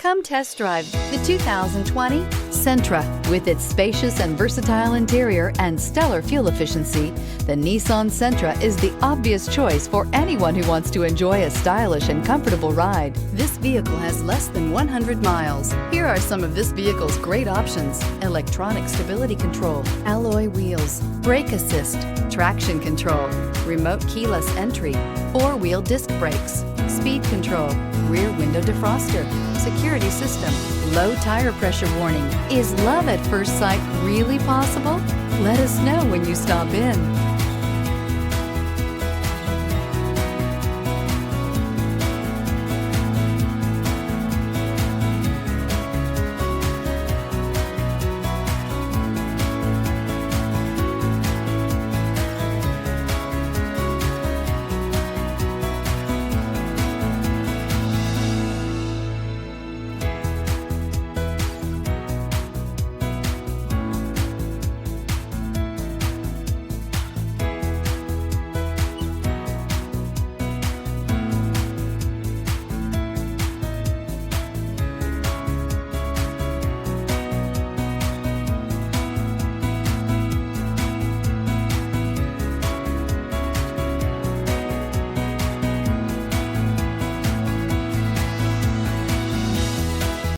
Come test drive the 2020 Sentra. With its spacious and versatile interior and stellar fuel efficiency, the Nissan Sentra is the obvious choice for anyone who wants to enjoy a stylish and comfortable ride. This vehicle has less than 100 miles. Here are some of this vehicle's great options: electronic stability control, alloy wheels, brake assist, traction control, remote keyless entry, four-wheel disc brakes, speed control, rear window defroster, security system, low tire pressure warning. Is love at first sight really possible? Let us know when you stop in.